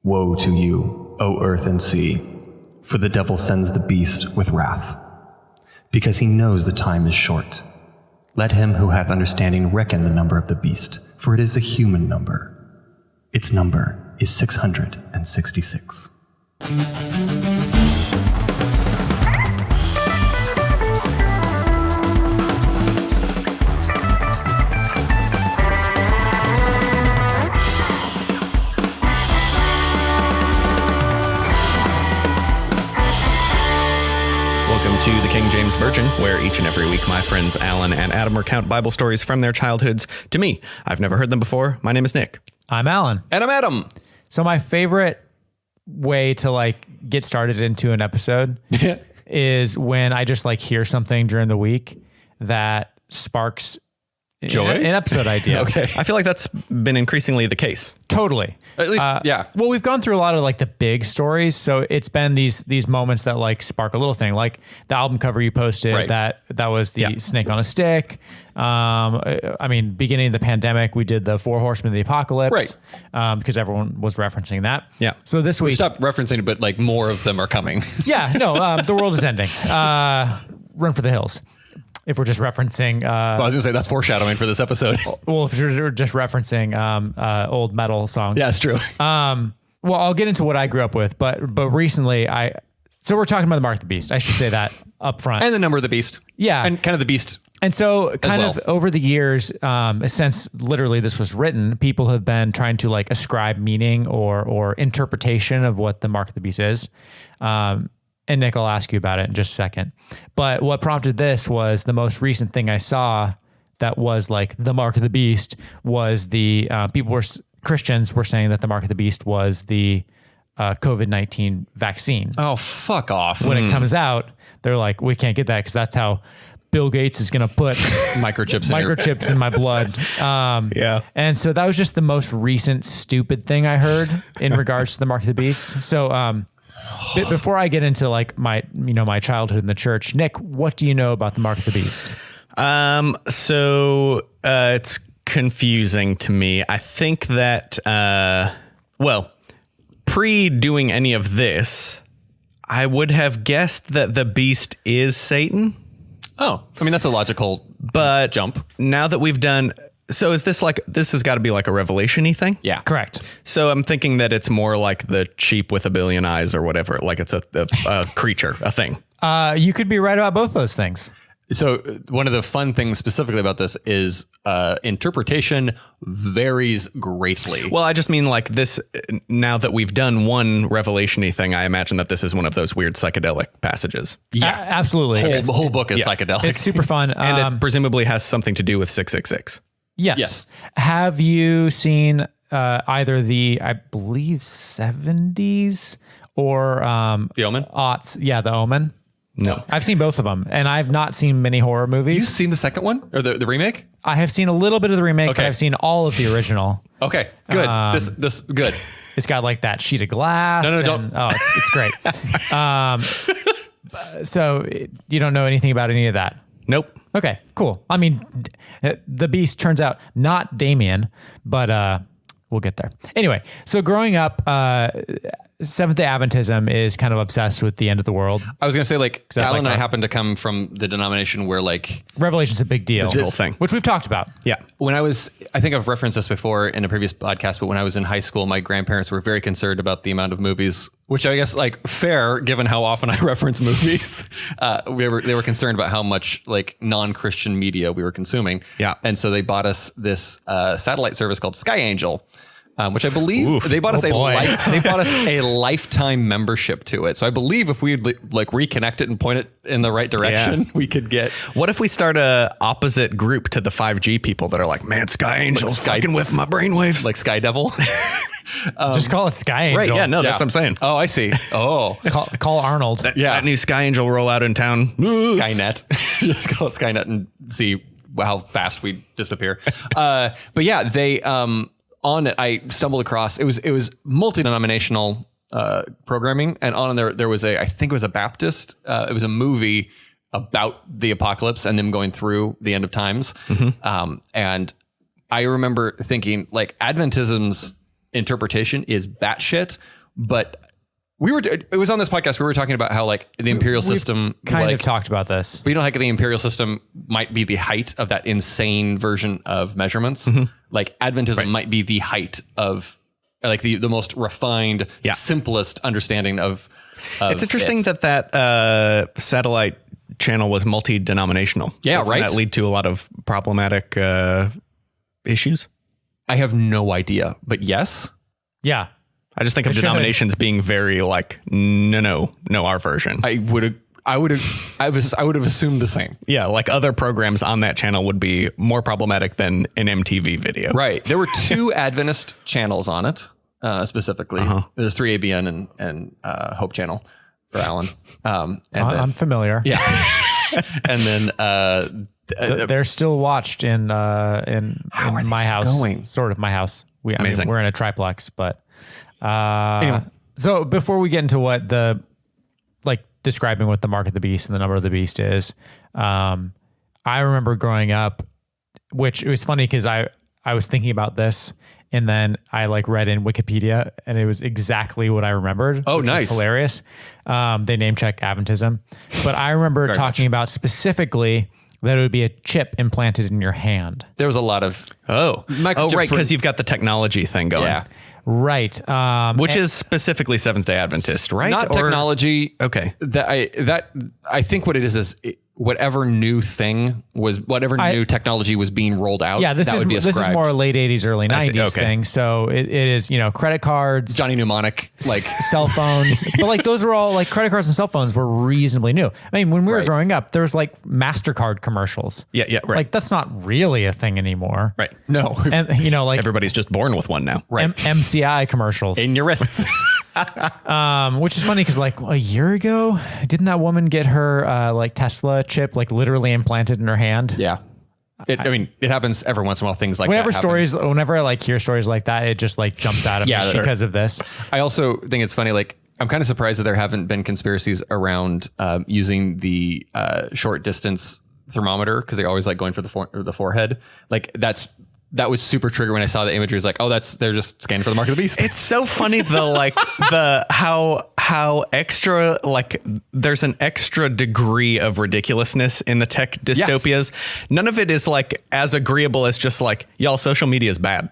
Woe to you, O earth and sea, for the devil sends the beast with wrath, because he knows the time is short. Let him who hath understanding reckon the number of the beast, for it is a human number. Its number is 666. Welcome to the King James Virgin, where each and every week my friends Alan and Adam recount Bible stories from their childhoods to me. I've never heard them before. My name is Nick. I'm Alan. And I'm Adam. So my favorite way to get started into an episode is when I just hear something during the week that sparks joy, an episode idea. Okay. I feel like that's been increasingly the case. Totally. At least, yeah. Well, we've gone through a lot of the big stories, so it's been these moments that spark a little thing, like the album cover you posted. Right. That was the snake on a stick. Beginning of the pandemic, we did the 4 Horsemen of the Apocalypse, because everyone was referencing that. Yeah. So this week, Stop referencing it, but more of them are coming. the world is ending. Run for the hills. If we're just referencing, I was gonna say that's foreshadowing for this episode. well, if you're just referencing old metal songs, Yeah, it's true. Well, I'll get into what I grew up with, but recently so we're talking about the Mark of the Beast. I should say that up front. And the number of the beast. Yeah. And kind of the beast. And so kind well. of over the years, since literally this was written, people have been trying to ascribe meaning or interpretation of what the Mark of the Beast is. And Nick, I'll ask you about it in just a second. But what prompted this was the most recent thing I saw that was the Mark of the Beast was the Christians were saying that the Mark of the Beast was the COVID-19 vaccine. Oh, fuck off. When it comes out, they're like, we can't get that because that's how Bill Gates is going to put microchips in my blood. Yeah. And so that was just the most recent stupid thing I heard in regards to the Mark of the Beast. So before I get into my childhood in the church, Nick, what do you know about the Mark of the Beast? So it's confusing to me. I think that, pre-doing any of this, I would have guessed that the beast is Satan. Oh, that's a logical jump. Now that we've done... So is this this has got to be a revelation-y thing? Yeah. Correct. So I'm thinking that it's more like the sheep with a billion eyes or whatever. It's a creature, a thing. You could be right about both those things. So one of the fun things specifically about this is interpretation varies greatly. Well, I just mean this, now that we've done one revelation-y thing, I imagine that this is one of those weird psychedelic passages. Yeah, absolutely. The whole book is psychedelic. It's super fun. And it presumably has something to do with 666. Yes. Have you seen either the, I believe, 70s or The Omen? aughts? Yeah, The Omen. No. I've seen both of them, and I've not seen many horror movies. You've seen the second one or the remake? I have seen a little bit of the remake, but Okay. I've seen all of the original. Okay, good. This good. It's got that sheet of glass. No, and- don't. Oh, it's great. So you don't know anything about any of that? Nope. Okay, cool. The beast turns out not Damien, but we'll get there. Anyway, so growing up, Seventh-day Adventism is kind of obsessed with the end of the world. I was going to say, Alan and I our- happen to come from the denomination where, Revelation's a big deal. This whole thing. Which we've talked about. Yeah. when I think I've referenced this before in a previous podcast, but when I was in high school, my grandparents were very concerned about the amount of movies, which I guess fair given how often I reference movies. They were concerned about how much non-Christian media we were consuming. Yeah. And so they bought us this satellite service called Sky Angel. Which I believe Oof. they bought us Oh, boy. they bought us a lifetime membership to it. So I believe if we'd reconnect it and point it in the right direction, we could get. What if we start a opposite group to the 5G people that are man, Sky Angel's fucking with my brainwaves. Like Sky Devil. Just call it Sky Angel. Right, yeah, no, that's what I'm saying. Oh, I see. Oh, Call Arnold. That new Sky Angel rollout in town. Skynet. Just call it Skynet and see how fast we disappear. But yeah, they on it, I stumbled across it was multi-denominational programming, and on there was I think it was a Baptist. It was a movie about the apocalypse and them going through the end of times. And I remember thinking Adventism's interpretation is batshit, but it was on this podcast. We were talking about how like the imperial system kind of talked about this. But you know, like the imperial system might be the height of that insane version of measurements. Like Adventism might be the height of like the most refined, simplest understanding of it's interesting that satellite channel was multi-denominational. Yeah, Doesn't right. that lead to a lot of problematic issues? I have no idea, but yes. Yeah. I just think of denominations being very like, no, our version. I would have assumed the same. Yeah, like other programs on that channel would be more problematic than an MTV video. Right. There were 2 Adventist channels on it, specifically. There's 3ABN and Hope Channel for Alan. And I'm familiar. Yeah. And then They're still watched in my house. Sort of my house. I mean, we're in a triplex, but anyway. So before we get into what describing what the mark of the beast and the number of the beast is, I remember growing up, which it was funny because I was thinking about this and then I read in Wikipedia and it was exactly what I remembered. Oh, which nice. was hilarious. They name check Adventism, but I remember talking about specifically that it would be a chip implanted in your hand. there was a lot of Right, microchips because you've got the technology thing going. yeah. Right. Which is specifically Seventh Day Adventist, right? Not technology. Okay. I think what it is whatever new technology was being rolled out. Yeah, this that would be is ascribed. more late 80s, early 90s thing. So it is, credit cards, Johnny Mnemonic, cell phones. But those were all credit cards and cell phones were reasonably new. I mean, when we were growing up, there was MasterCard commercials. Yeah, right. That's not really a thing anymore. Right. no, And Everybody's just born with one now. Right. MCI commercials. in your wrists. Which is funny because a year ago, didn't that woman get her Tesla chip literally implanted in her hand? Yeah. It happens every once in a while. Things like Whenever that happen. whenever I hear stories like that, it just jumps out of me because of this. I also think it's funny. I'm kind of surprised that there haven't been conspiracies around using the short distance thermometer because they always going for the forehead. That was super trigger when I saw the imagery. It's they're just scanning for the mark of the beast. It's so funny though, how extra there's an extra degree of ridiculousness in the tech dystopias. Yeah. None of it is as agreeable as just y'all social media is bad.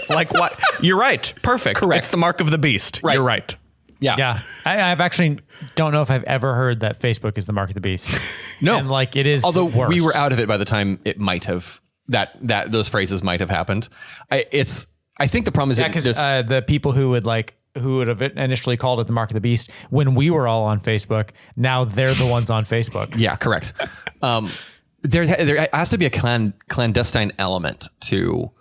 What? You're right. Perfect. Correct. It's the mark of the beast. Right. You're right. Yeah. Yeah. I've actually don't know if I've ever heard that Facebook is the mark of the beast. No. And it is. Although worse. we were out of it by the time it might have that those phrases might have happened. I think the problem is because the people who would have initially called it the mark of the beast when we were all on Facebook, now they're the ones on Facebook. Yeah, correct. There has to be a clandestine element to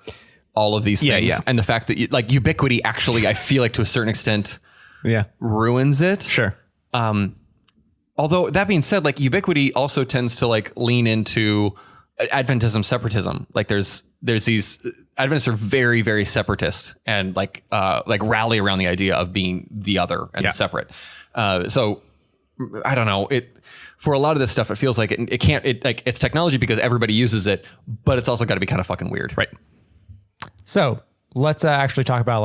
all of these things, and the fact that ubiquity actually, I feel to a certain extent, ruins it. Sure. Although that being said, ubiquity also tends to lean into Adventism, separatism. There's these Adventists are very, very separatist and rally around the idea of being the other and separate. So I don't know. For a lot of this stuff, it feels like it can't. It's technology because everybody uses it, but it's also got to be kind of fucking weird, right? So let's actually talk about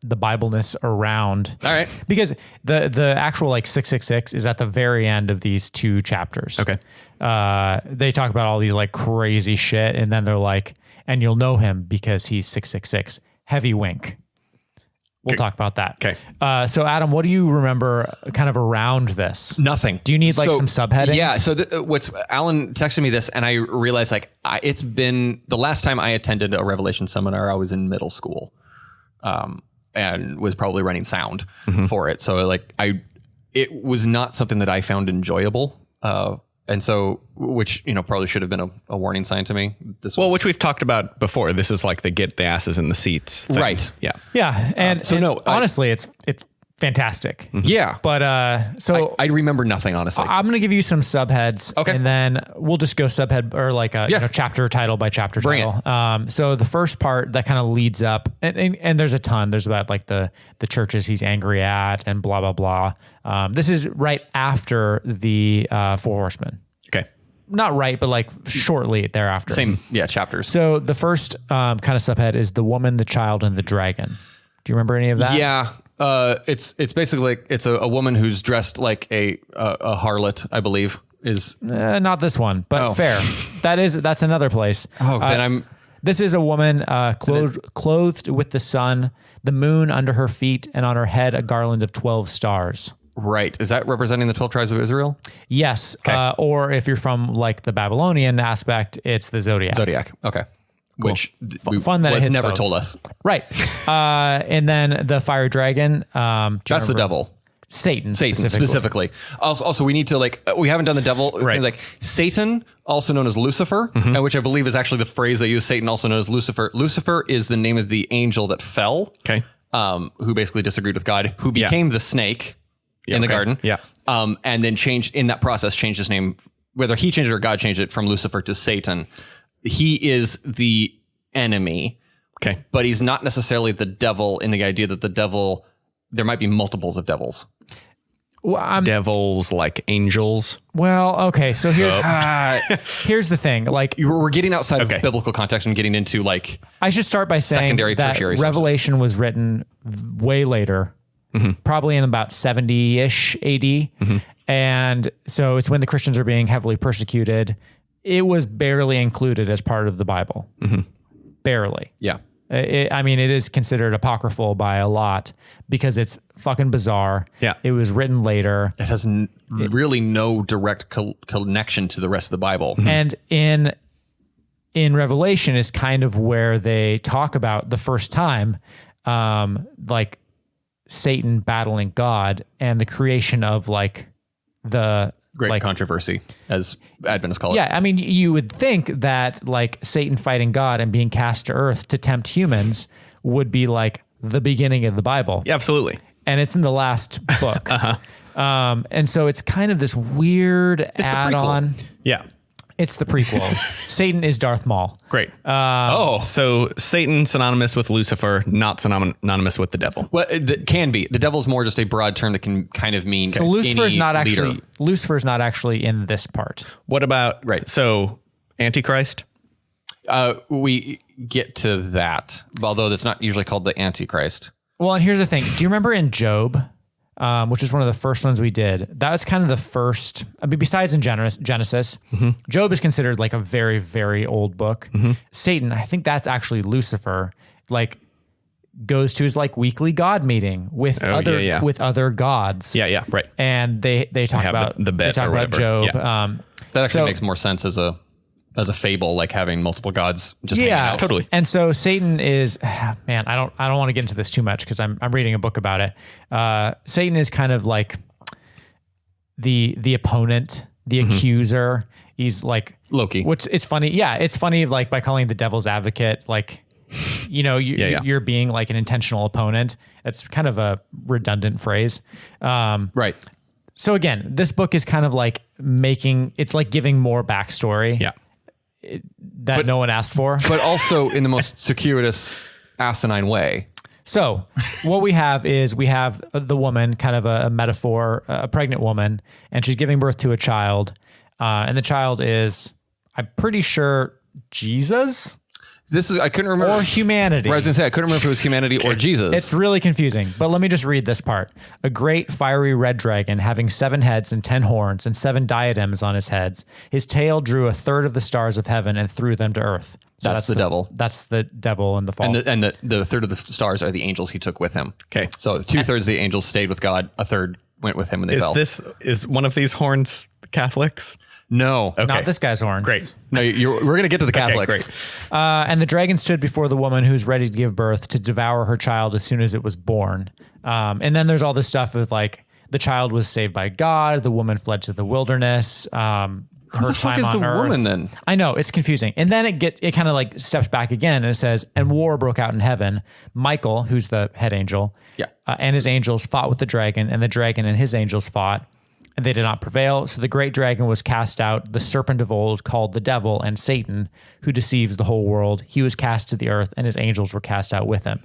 the Bible-ness around. All right. Because the actual 666 is at the very end of these 2 chapters. Okay. They talk about all these crazy shit, and then they're and you'll know him because he's 666. Heavy wink. We'll talk about that. Okay. So Adam, what do you remember kind of around this? Nothing. Do you need some subheadings? Yeah. So Alan texted me this, and I realized it's been the last time I attended a Revelation seminar. I was in middle school, and was probably running sound for it. So it was not something that I found enjoyable. And so, which, probably should have been a warning sign to me. Which we've talked about before. This is the get the asses in the seats thing. Right. Yeah. Yeah. And honestly, it's fantastic. Yeah. But I remember nothing, honestly. I'm going to give you some subheads. Okay. And then we'll just go subhead or chapter title by chapter title. So the first part that kind of leads up and there's a ton. There's about the churches he's angry at and blah, blah, blah. This is right after the 4 horsemen. Okay. not right, but like shortly thereafter. Same, chapters. So the first kind of subhead is the woman, the child, and the dragon. Do you remember any of that? Yeah. It's basically like it's a woman who's dressed like a harlot, I believe. Is Not this one, but fair. That's another place. then This is a woman clothed with the sun, the moon under her feet, and on her head a garland of 12 stars. right. Is that representing the 12 tribes of Israel? Yes. Or if you're from like the Babylonian aspect, it's the zodiac. Zodiac. Okay. Which Fun that it was hits never both. told us. Right. And then the fire dragon. That's the devil. Satan Satan specifically. Also, we need to we haven't done the devil. Right. Like Satan, also known as Lucifer, and which I believe is actually the phrase they use. Satan, also known as Lucifer. Lucifer is the name of the angel that fell. Okay. Who basically disagreed with God, who became the snake in the garden. Yeah. And then changed his name, whether he changed it or God changed it from Lucifer to Satan. He is the enemy. Okay. But he's not necessarily the devil in the idea that there might be multiples of devils. Devils like angels. Well, okay. So here's the thing. Like, We're getting outside of biblical context and getting into I should start by saying secondary, that tertiary sources. Revelation was written way later, probably in about 70-ish AD. And so it's when the Christians are being heavily persecuted. It was barely included as part of the Bible. Barely. Yeah. It is considered apocryphal by a lot because it's fucking bizarre. Yeah. It was written later. It has really no direct connection to the rest of the Bible. And in Revelation is kind of where they talk about the first time, like Satan battling God and the creation of like the Great controversy, as Adventists call it. Yeah, I mean, you would think that like Satan fighting God and being cast to earth to tempt humans would be like the beginning of the Bible. Yeah, absolutely. And it's in the last book. And so it's kind of this weird add-on. Yeah. It's the prequel. Satan is Darth Maul. Great. So Satan synonymous with Lucifer, not synonymous with the devil. Well, it can be. The devil's more just a broad term that can kind of mean So Lucifer's any not leader. actually in this part. What about so Antichrist? We get to that, although that's not usually called the Antichrist. Well, and here's the thing. Do you remember in Job, which was one of the first ones we did? That was kind of the first, besides in Genesis, Job is considered like a very, very old book. Satan, I think that's actually Lucifer, like goes to his like weekly God meeting with with other gods. Yeah, right. And they talk have about the bet they talk or about whatever. Job. Yeah. That actually makes more sense as a fable, like having multiple gods just hanging out. Totally. And so Satan is, man, I don't want to get into this too much because I'm reading a book about it. Satan is kind of like the opponent, the accuser. He's like Loki. Which it's funny. Yeah, it's funny like by calling the devil's advocate, like you're being like an intentional opponent. It's kind of a redundant phrase. Right. So again, this book is kind of like it's like giving more backstory. Yeah. That no one asked for. But also in the most circuitous, asinine way. So what we have the woman, kind of a metaphor, a pregnant woman, and she's giving birth to a child. And the child is, I'm pretty sure, Jesus? I couldn't remember. Or humanity. I was going to say, I couldn't remember if it was humanity or Jesus. It's really confusing, but let me just read this part. A great fiery red dragon having 7 heads and 10 horns and 7 diadems on his heads. His tail drew a third of the stars of heaven and threw them to earth. So that's the devil. That's the devil in the fall. And the third of the stars are the angels he took with him. Okay. So 2/3 of the angels stayed with God. A third went with him when they fell. Is one of these horns Catholics? No. Okay. Not this guy's horn. Great. No, we're going to get to the Catholics. Great. And the dragon stood before the woman who's ready to give birth to devour her child as soon as it was born. And then there's all this stuff with like the child was saved by God. The woman fled to the wilderness. Who the fuck is the woman then? I know, it's confusing. And then it kind of like steps back again and it says, and war broke out in heaven. Michael, who's the head angel, and his angels fought with the dragon, and the dragon and his angels fought, and they did not prevail. So the great dragon was cast out, the serpent of old called the devil and Satan, who deceives the whole world. He was cast to the earth and his angels were cast out with him.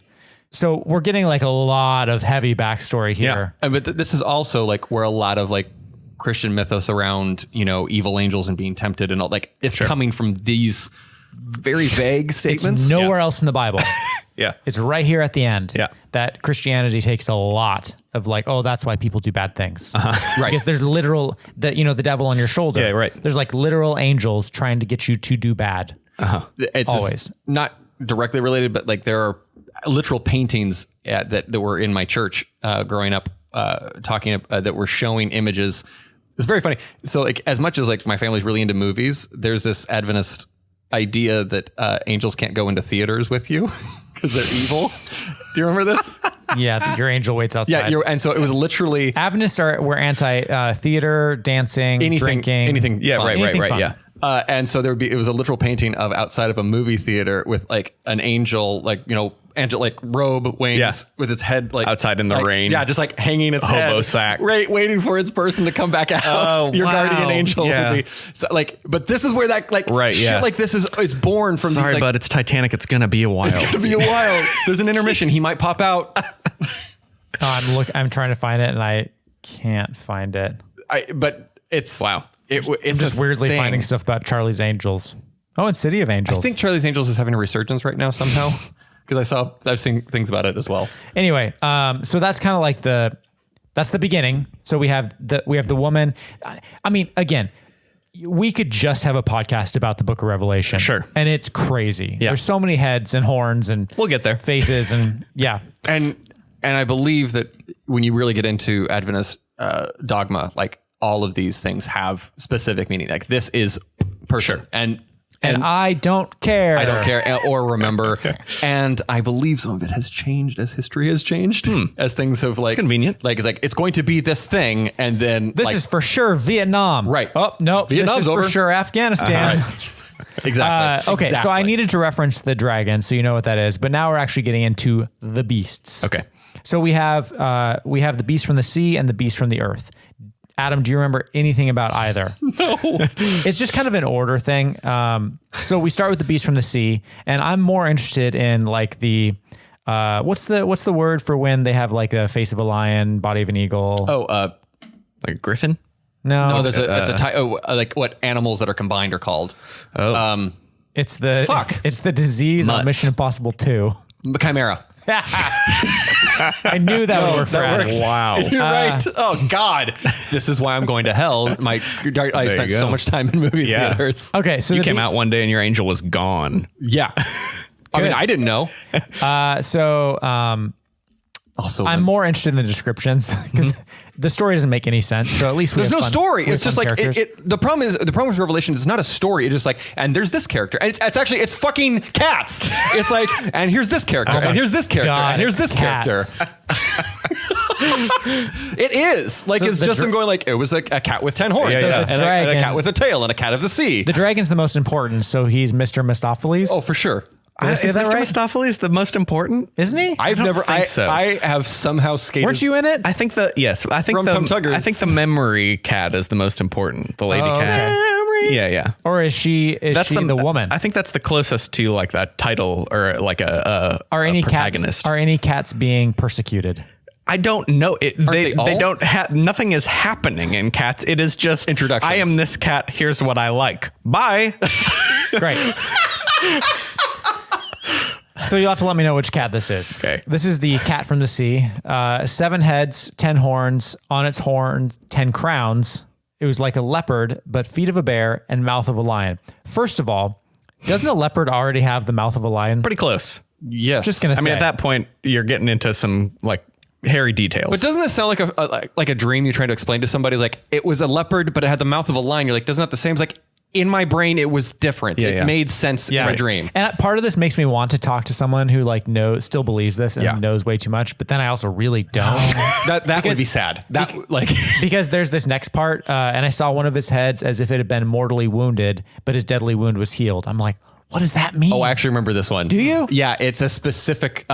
So we're getting like a lot of heavy backstory here. Yeah. But this is also like where a lot of like Christian mythos around, evil angels and being tempted and all, like it's coming from these very vague statements. It's nowhere else in the Bible. Yeah. It's right here at the end. Yeah. That Christianity takes a lot of like, oh, that's why people do bad things. Right. Because there's literal, the devil on your shoulder. Yeah, right. There's like literal angels trying to get you to do bad. It's Always. not directly related, but like there are literal paintings that were in my church growing up, that were showing images. It's very funny. So like as much as like my family's really into movies, there's this Adventist idea that angels can't go into theaters with you because they're evil. Do you remember this? Yeah, your angel waits outside. Yeah, and so it was literally Adventists were anti theater, dancing, drinking, anything. Yeah, fun. right. fun. Yeah. And so it was a literal painting of outside of a movie theater with like an angel, like, angelic robe wings with its head like outside in the rain. Yeah, just like hanging its head. Hobo sack. Right, waiting for its person to come back out. Oh, Your wow. guardian angel Yeah. would be. So, like, but this is where that like shit like this is born from. Sorry, these, like, but it's Titanic. It's going to be a while. it's gonna be a while. There's an intermission. He might pop out. I'm trying to find it and I can't find it. But it's Wow. It's Just a weirdly thing. finding stuff about Charlie's Angels. Oh, and City of Angels. I think Charlie's Angels is having a resurgence right now somehow because I've seen things about it as well. Anyway, so that's kind of like that's the beginning. So we have the woman. I mean, again, we could just have a podcast about the Book of Revelation. Sure. And it's crazy. Yeah. There's so many heads and horns and We'll get there. faces and yeah. And I believe that when you really get into Adventist dogma, like all of these things have specific meaning. Like this is person, and I don't care. I don't care or remember. And I believe some of it has changed as history has changed, as things have like convenient. Like it's going to be this thing, and then This is for sure Vietnam. Right. Oh no, Vietnam's this is over. for sure Afghanistan. exactly Okay, so I Exactly. needed to reference the dragon, so you know what that is. But now we're actually getting into the beasts. Okay. So we have the beast from the sea and the beast from the earth. Adam, do you remember anything about either? No. It's just kind of an order thing. So we start with the beast from the sea, and I'm more interested in like the what's the word for when they have like a face of a lion, body of an eagle? Like a griffin? No, There's it's a type like what animals that are combined are called. it's the Fuck. It's the disease on Nuts. Mission Impossible 2. Chimera. I knew that would work for Adam. Wow. You're right. Oh God, this is why I'm going to hell. I spent you so go. much time in movie Yeah. theaters. Okay, so You the came out one day and your angel was gone. Yeah. I mean, I didn't know. Also, I'm more interested in the descriptions because the story doesn't make any sense. So at least we there's have no fun- story. we have It's just fun like characters. the problem with Revelation is not a story. It's just like, and there's this character, and it's fucking cats. It's like, and here's this character, and here's this character, God, and here's this cats. character. It is like So it's the just them going like it was like a cat with 10 horns, Yeah, yeah. and, The a, and a dragon- cat with a tail, and a cat of the sea. The dragon's the most important, so he's Mr. Mistopheles. Oh, for sure. Did I say Is that Mr. right? Mistopheles the most important? Isn't he? I've don't never. think so. I have somehow skated. Weren't you in it? I think I think Rum Tum Tuggers. I think the memory cat is the most important. The lady Oh, cat. okay. Yeah. Or is she the woman? I think that's the closest to like that title or like a Are any protagonist. cats being persecuted? I don't know. They all? don't have nothing is happening in Cats. It is just Introductions. I am this cat. Here's what I like. Bye. Great. So you'll have to let me know which cat this is. Okay. This is the cat from the sea. 7 heads, 10 horns. On its horn, 10 crowns. It was like a leopard, but feet of a bear and mouth of a lion. First of all, doesn't a leopard already have the mouth of a lion? Pretty close. Yes. Just gonna I mean, say. at that point, you're getting into some like hairy details. But doesn't this sound like a dream you're trying to explain to somebody? Like it was a leopard, but it had the mouth of a lion. You're like, doesn't that the same? It's like in my brain, it was different. It yeah. made sense in my dream. And part of this makes me want to talk to someone who like still believes this and Yeah. knows way too much, but then I also really don't. That would be sad. That like Because there's this next part, and I saw one of his heads as if it had been mortally wounded, but his deadly wound was healed. I'm like, what does that mean? oh, I actually remember this one. Do you? Yeah, it's a specific.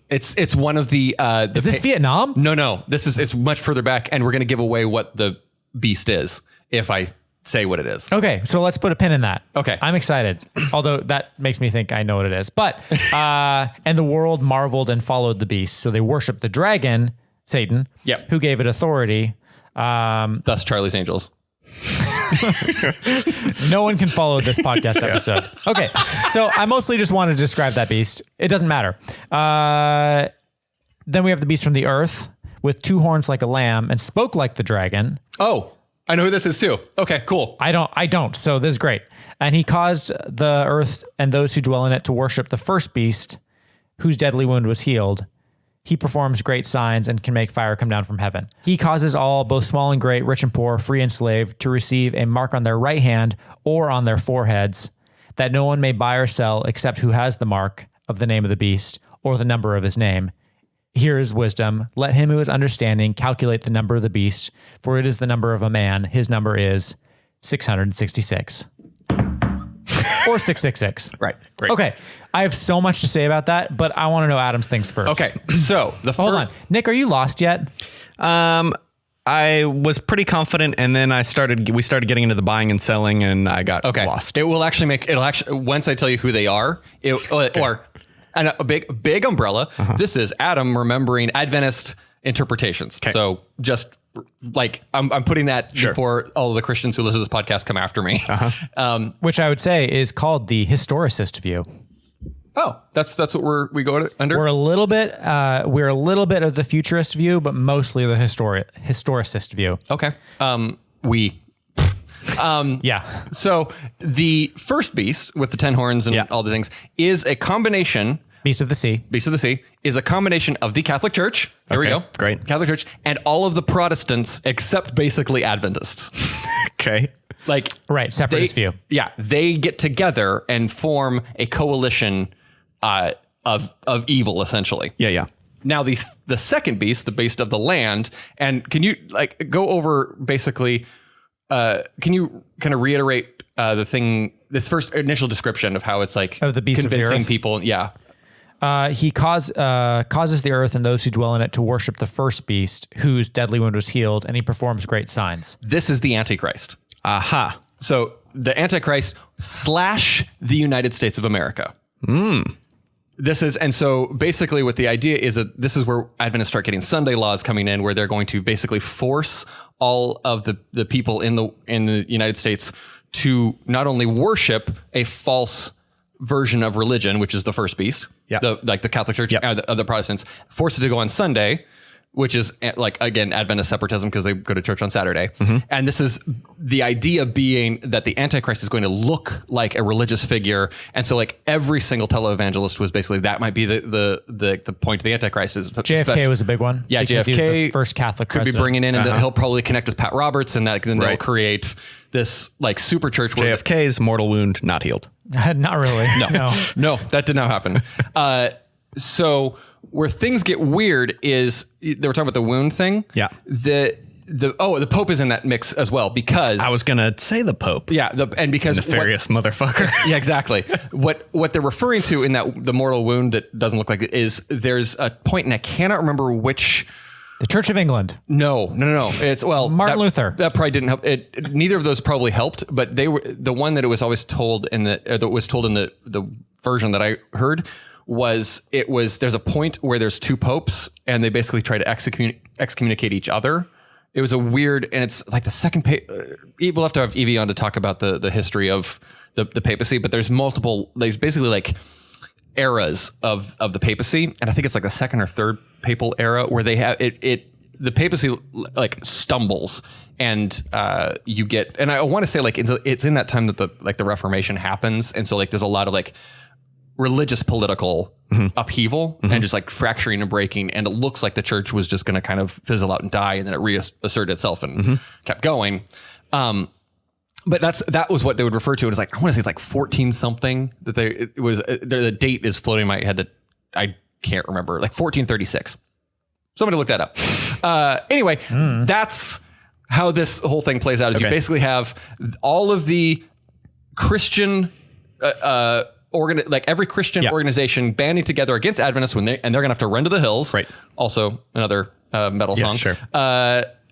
It's one of the. Is this Vietnam? No. It's much further back, and we're gonna give away what the beast is if I say what it is. Okay, so let's put a pin in that. Okay. I'm excited. Although that makes me think I know what it is. But and the world marveled and followed the beast. So they worshiped the dragon, Satan, Yep. who gave it authority. Thus Charlie's Angels. No one can follow this podcast episode. Okay, so I mostly just want to describe that beast. It doesn't matter. Then we have the beast from the earth with 2 horns like a lamb and spoke like the dragon. Oh, I know who this is too. Okay, cool. I don't. So this is great. And he caused the earth and those who dwell in it to worship the first beast whose deadly wound was healed. He performs great signs and can make fire come down from heaven. He causes all, both small and great, rich and poor, free and slave, to receive a mark on their right hand or on their foreheads, that no one may buy or sell except who has the mark of the name of the beast or the number of his name. Here is wisdom. Let him who is understanding calculate the number of the beast, for it is the number of a man. His number is 666. Or 666. Right. Great. Okay. I have so much to say about that, but I want to know Adam's things first. Okay. So Hold on. Nick, are you lost yet? I was pretty confident, and then we started getting into the buying and selling, and I got lost. It'll actually once I tell you who they are, and a big umbrella. This is Adam remembering Adventist interpretations. Okay. So just like I'm putting that before all the Christians who listen to this podcast come after me. Which I would say is called the historicist view. Oh, that's what we go under. We're a little bit of the futurist view, but mostly the historicist view. Okay. Yeah. So the first beast with the 10 horns and all the things is a combination. Beast of the Sea. Beast of the Sea is a combination of the Catholic Church. There we go. Great. Catholic Church and all of the Protestants except basically Adventists. Okay. Like Separatist view. Yeah. They get together and form a coalition of evil, essentially. Yeah. Now the second beast, the beast of the land, and can you go over basically? Can you kind of reiterate this first initial description of how it's like of the beast convincing of the earth? people? Yeah. He causes the earth and those who dwell in it to worship the first beast whose deadly wound was healed, and he performs great signs. This is the Antichrist. Aha. So the Antichrist / the United States of America. This is, and so basically what the idea is that this is where Adventists start getting Sunday laws coming in, where they're going to basically force all of the people in the United States to not only worship a false version of religion, which is the first beast, the Catholic Church, the Protestants, force it to go on Sunday, which is again, Adventist separatism because they go to church on Saturday. And this is the idea being that the Antichrist is going to look like a religious figure. And so every single televangelist was basically, that might be the point of the Antichrist is JFK was a big one. Yeah. JFK He was the first Catholic could president. be bringing in, and he'll probably connect with Pat Roberts, and then they'll create this super church. JFK's mortal wound not healed. Not really. No, that did not happen. So where things get weird is they were talking about the wound thing. Yeah. The Pope is in that mix as well, because I was gonna say the Pope. Yeah, and because nefarious motherfucker. Yeah, exactly. What they're referring to in that the mortal wound that doesn't look like it is there's a point, and I cannot remember which. The Church of England. No. It's Martin Luther. That probably didn't help. Neither of those probably helped, but they were the one that it was always told the version that I heard was there's a point where there's two popes and they basically try to excommunicate each other. It was a weird, and it's like the second we'll have to have Evie on to talk about the history of the papacy, but there's basically eras of the papacy, and I think it's the second or third papal era where they have the papacy stumbles, and you get, and I want to say it's in that time that the Reformation happens, and so there's a lot of religious political upheaval and just fracturing and breaking, and it looks like the church was just going to kind of fizzle out and die, and then it reasserted itself and kept going. But that was what they would refer to it as. I want to say it's 14 something that the date is floating in my head that I can't remember, 1436. Somebody look that up. Anyway, that's how this whole thing plays out. Is you basically have all of the Christian, every Christian organization banding together against Adventists and they're going to have to run to the hills. Right. Also another metal song. Sure.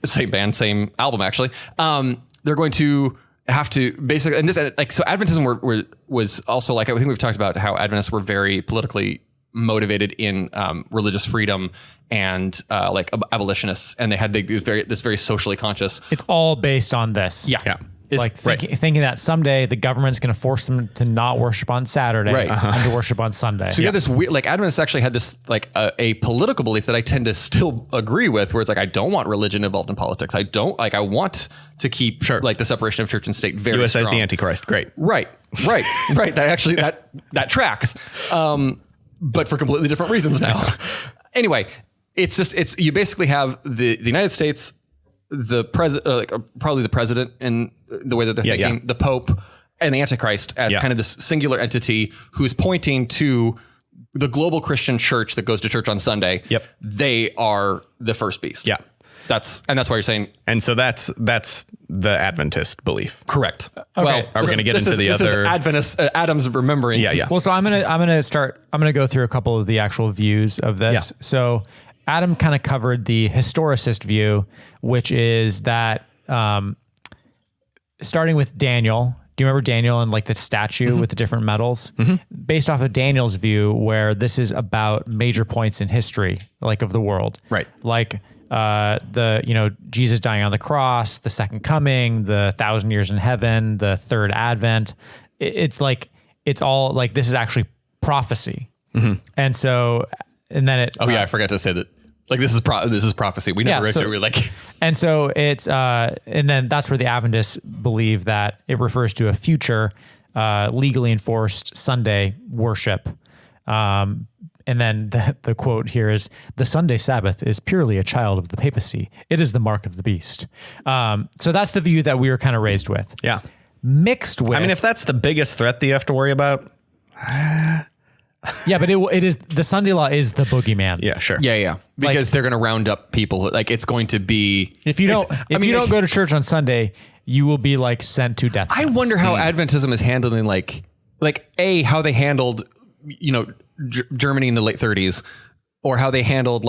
Same band, same album, actually. They're going to have to basically, and this, so Adventism was also I think we've talked about how Adventists were very politically motivated in religious freedom and like abolitionists, and they had this very socially conscious. It's all based on this. Yeah. It's like thinking that someday the government's going to force them to not worship on Saturday and to worship on Sunday. So you have this weird, like Adventists actually had this like a political belief that I tend to still agree with, where it's like, I don't want religion involved in politics. I want to keep like the separation of church and state very USA strong. is the Antichrist. Great. Right. That actually, that tracks. But for completely different reasons now. Anyway, it's you basically have the United States, the president, probably the president in the way that they're thinking, the Pope, and the Antichrist as kind of this singular entity who's pointing to the global Christian church that goes to church on Sunday. Yep. They are the first beast. Yeah. That's why you're saying. And so that's the Adventist belief. Correct. Okay. Well, Are we going to get into the other Adventist Adam's remembering? Yeah. Well, so I'm gonna go through a couple of the actual views of this. Yeah. So Adam kind of covered the historicist view, which is that starting with Daniel. Do you remember Daniel and like the statue with the different medals? Based off of Daniel's view, where this is about major points in history, like of the world, Right? Like Jesus dying on the cross, the second coming, the 1,000 years in heaven, the third advent. It's all like this is actually prophecy, and so and then it. Oh yeah, I forgot to say that. Like this is prophecy. We never so- we're like. And so it's and then that's where the Adventists believe that it refers to a future legally enforced Sunday worship. And then the quote here is, "The Sunday Sabbath is purely a child of the papacy. It is the mark of the beast." So that's the view that we were kind of raised with. Yeah. Mixed with, I mean, if that's the biggest threat that you have to worry about. yeah, but it is the Sunday law is the boogeyman. Yeah, sure. Yeah. Because they're going to round up people. Like it's going to be. If you don't go to church on Sunday, you will be like sent to death. I wonder how Adventism is handling like how they handled, Germany in the late 30s, or how they handled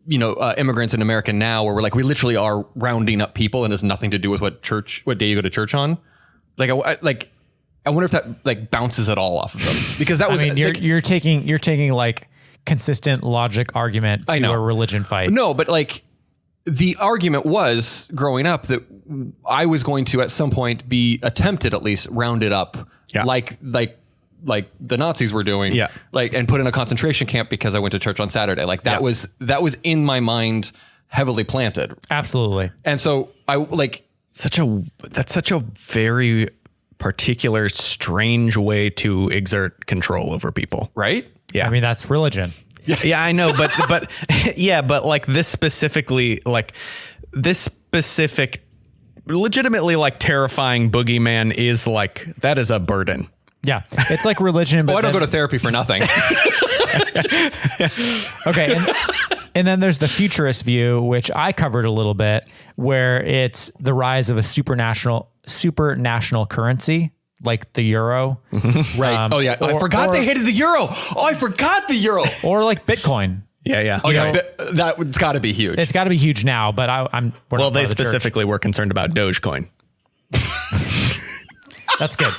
immigrants in America now, where we literally are rounding up people and it has nothing to do with what day you go to church on. I wonder if that bounces it all off of them, because that was. I mean, you're taking like consistent logic argument to a religion fight. No, but the argument was growing up that I was going to at some point be attempted at least rounded up, like the Nazis were doing, and put in a concentration camp because I went to church on Saturday. That was in my mind heavily planted. Absolutely. And so that's such a very particular, strange way to exert control over people. Right? Yeah. I mean, that's religion. Yeah, I know, but yeah, but this specific legitimately terrifying boogeyman is that is a burden. Yeah. It's like religion. But I don't go to therapy for nothing. Okay. And then there's the futurist view, which I covered a little bit, where it's the rise of a supranational currency, like the euro. Right. I forgot they hated the euro. I forgot the euro. Or like Bitcoin. Yeah. Oh, yeah. That's got to be huge. It's got to be huge now, but well, they specifically were concerned about Dogecoin. That's good.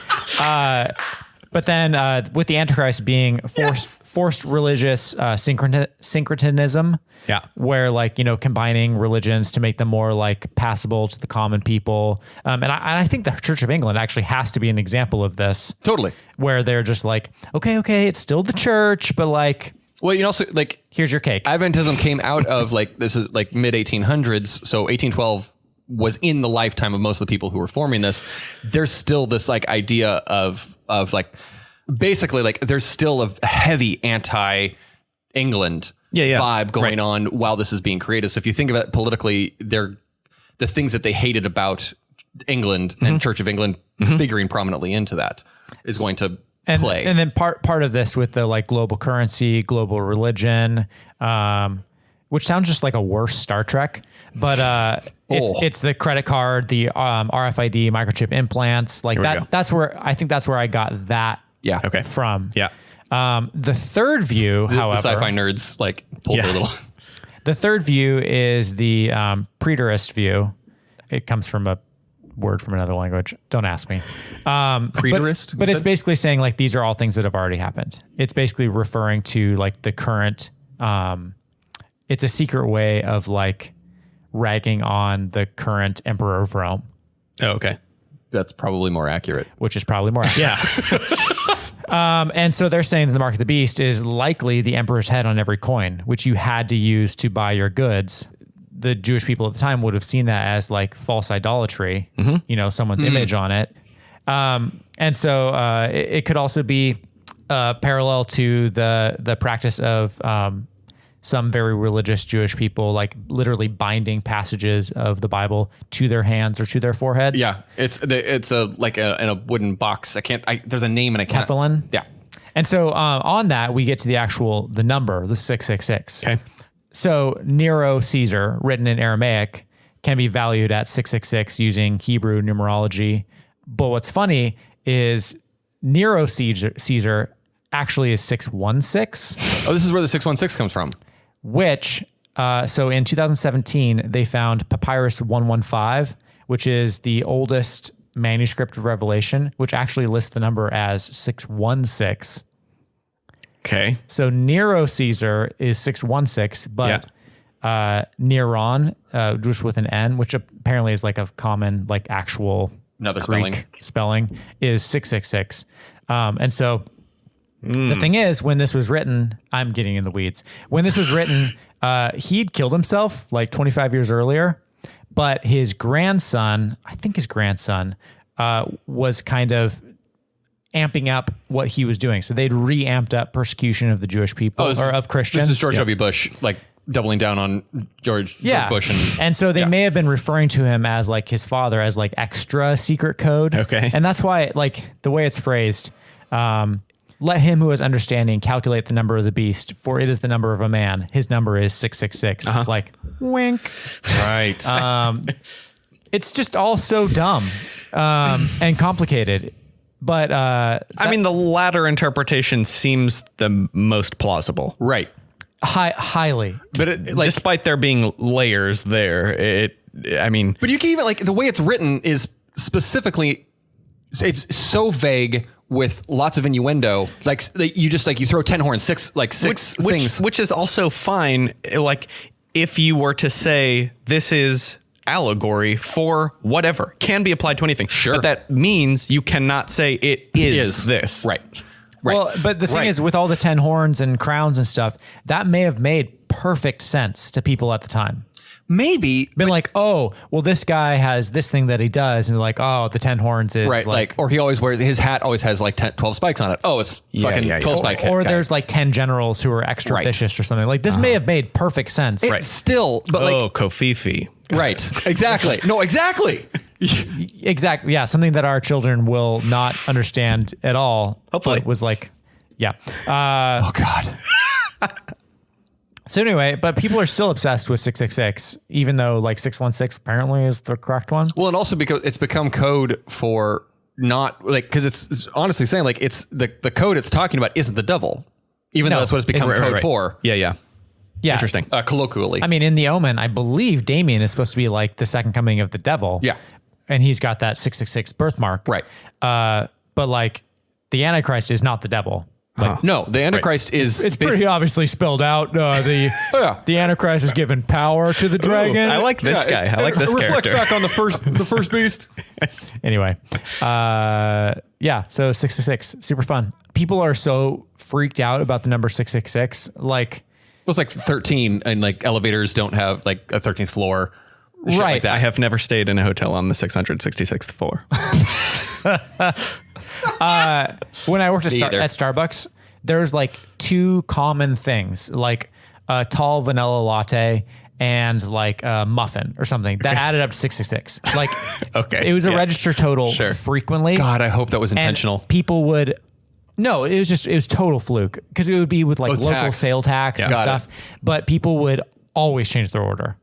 But then with the Antichrist being forced religious syncretism, where combining religions to make them more passable to the common people, and I think the Church of England actually has to be an example of this. Totally, where they're just okay, it's still the church, but well, also here's your cake. Adventism came out of this is mid 1800s, so 1812 was in the lifetime of most of the people who were forming this. There's still this idea of basically there's still a heavy anti-England vibe going on while this is being created. So if you think of it politically, the things that they hated about England and Church of England figuring prominently into that is going to play. And then part of this with the global currency, global religion, which sounds just like a worse Star Trek, but it's the credit card, the RFID microchip implants, that's where I got that from. Yeah. The third view, however, the sci-fi nerds pulled their little. The third view is the preterist view. It comes from a word from another language. Don't ask me. Preterist, but it's basically saying like these are all things that have already happened. It's basically referring to like the current. It's a secret way of like ragging on the current emperor of Rome, Oh, okay. That's probably more accurate. which is probably more accurate. Yeah. And so they're saying that the mark of the beast is likely the emperor's head on every coin, which you had to use to buy your goods. The Jewish people at the time would have seen that as like false idolatry, someone's image on it. And so it could also be parallel to the practice of some very religious Jewish people, like literally binding passages of the Bible to their hands or to their foreheads. Yeah, it's in a wooden box. There's a name and I can't. Tefillin. Yeah. And so on that, we get to the number, the 666. Okay. So Nero Caesar, written in Aramaic, can be valued at 666 using Hebrew numerology. But what's funny is Nero Caesar actually is 616. Oh, this is where the 616 comes from. Which, so in 2017, they found Papyrus 115, which is the oldest manuscript of Revelation, which actually lists the number as 616. Okay. So Nero Caesar is 616, but Neron, just with an N, which apparently is like a common, like actual Another Greek spelling, is 666. And so the thing is, when this was written, I'm getting in the weeds. When this was written, he'd killed himself like 25 years earlier, but his grandson, was kind of amping up what he was doing. So they'd re-amped up persecution of the Jewish people or of Christians. This is George W. Bush, like doubling down on George Bush. And so they may have been referring to him as like his father as like extra secret code. Okay. And that's why like the way it's phrased, let him who has understanding calculate the number of the beast, for it is the number of a man. His number is 666. Like wink. Right. It's just all so dumb and complicated. But I mean, the latter interpretation seems the most plausible. Right. Highly. But Despite there being layers there, but you can even like the way it's written is specifically, it's so vague with lots of innuendo. Like you just like you throw 10 horns, six things, which is also fine. Like if you were to say this is allegory for whatever, can be applied to anything. Sure. But that means you cannot say it is this. Right. Well, but the thing is, with all the 10 horns and crowns and stuff, that may have made perfect sense to people at the time. Maybe. Been like, oh, well, this guy has this thing that he does. And they're like, oh, the 10 horns is Right. Like, or he always wears, his hat always has like 12 spikes on it. Oh, it's fucking 12 spike hat. Or guy. there's like 10 generals who are extra vicious or something. Like this may have made perfect sense. It's still, but like, Kofifi. right. Exactly. No, exactly. Exactly. Yeah. Something that our children will not understand at all. Hopefully. But was like, yeah. Oh God. So anyway, but people are still obsessed with 666, even though like 616 apparently is the correct one. Well, and also because it's become code for not like, because it's honestly saying like it's the code it's talking about isn't the devil, even though that's what it's become code for. Yeah. Yeah. Interesting. Colloquially. I mean, in the Omen, I believe Damien is supposed to be like the second coming of the devil. Yeah. And he's got that 666 birthmark. Right. But like the Antichrist is not the devil. Like, no, the Antichrist is. it's pretty obviously spelled out. The Antichrist is given power to the dragon. I like this guy. I like this reflects character. back on the first beast. Anyway, yeah. So 666, super fun. People are so freaked out about the number 666. Like, Well, it's like 13, and like elevators don't have like a 13th floor. Shit Right. Like that. I have never stayed in a hotel on the 666th floor. when I worked at either. Starbucks, there's like two common things, like a tall vanilla latte and like a muffin or something that added up to 666. Like, Okay. it was a register total Sure. frequently. God, I hope that was And intentional. people would. No, it was total fluke because it would be with like local tax. sale tax and Got stuff. But people would always change their order.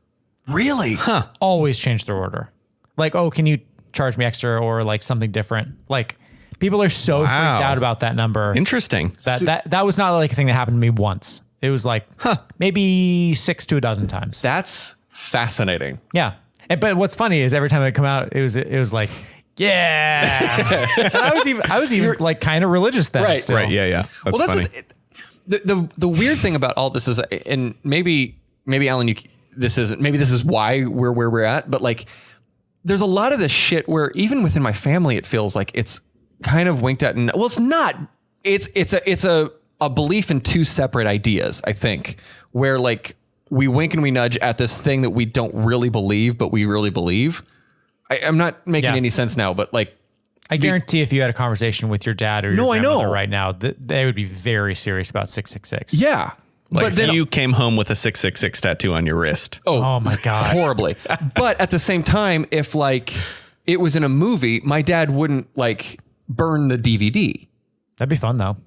Really? Huh. Always change their order. Like, oh, can you charge me extra or like something different? Like, people are so freaked out about that number. Interesting. That was not like a thing that happened to me once. It was like maybe 6 to a dozen times. That's fascinating. Yeah. But what's funny is every time it come out, it was like, yeah. And I was even like kind of religious then. Right, still. Right. Yeah. That's funny. The weird thing about all this is, and maybe Alan, this is why we're where we're at, but like, there's a lot of this shit where even within my family, it feels like it's kind of winked at. And well, it's not. It's a belief in two separate ideas, I think, where like we wink and we nudge at this thing that we don't really believe, but we really believe. I'm not making any sense now, but like, I guarantee if you had a conversation with your dad or your grandmother right now, they would be very serious about 666. yeah. Like But if then you came home with a 666 tattoo on your wrist. Oh my God. horribly. But at the same time, if like it was in a movie, my dad wouldn't like burn the DVD. That'd be fun though.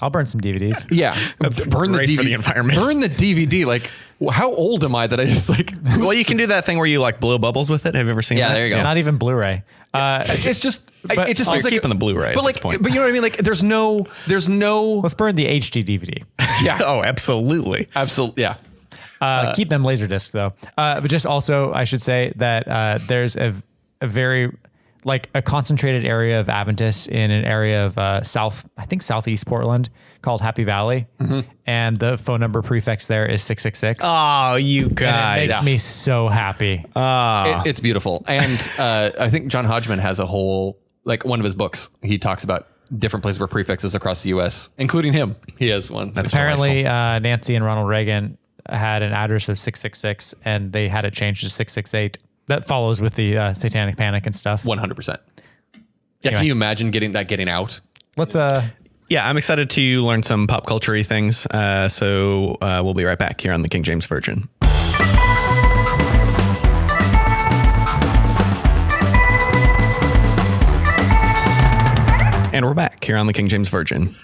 I'll burn some DVDs. Yeah. That's great for the environment. Burn the DVD. Like, how old am I that I just like, Well, you can do that thing where you like blow bubbles with it. Have you ever seen that? Yeah, there you go. Not even Blu-ray. it's just, it just Oh, feels you're like keeping the Blu-ray but at like, this point. but you know what I mean? Like there's no, Let's burn the HD DVD. yeah, Oh, absolutely. absolutely. Yeah. Keep them Laserdisc though. But just also, I should say that there's a very like a concentrated area of Adventists in an area of southeast Portland called Happy Valley, and the phone number prefix there is 666. Oh, you And guys. it makes me so happy. It's beautiful. And I think John Hodgman has a whole, like one of his books, he talks about different places where prefixes across the U.S., including him. He has one. That's Apparently, Nancy and Ronald Reagan had an address of 666, and they had it changed to 668. That follows with the Satanic Panic and stuff. 100%. Yeah. Anyway. Can you imagine getting out? Let's Yeah, I'm excited to learn some pop culture-y things. So we'll be right back here on the King James Virgin. And we're back here on the King James Virgin.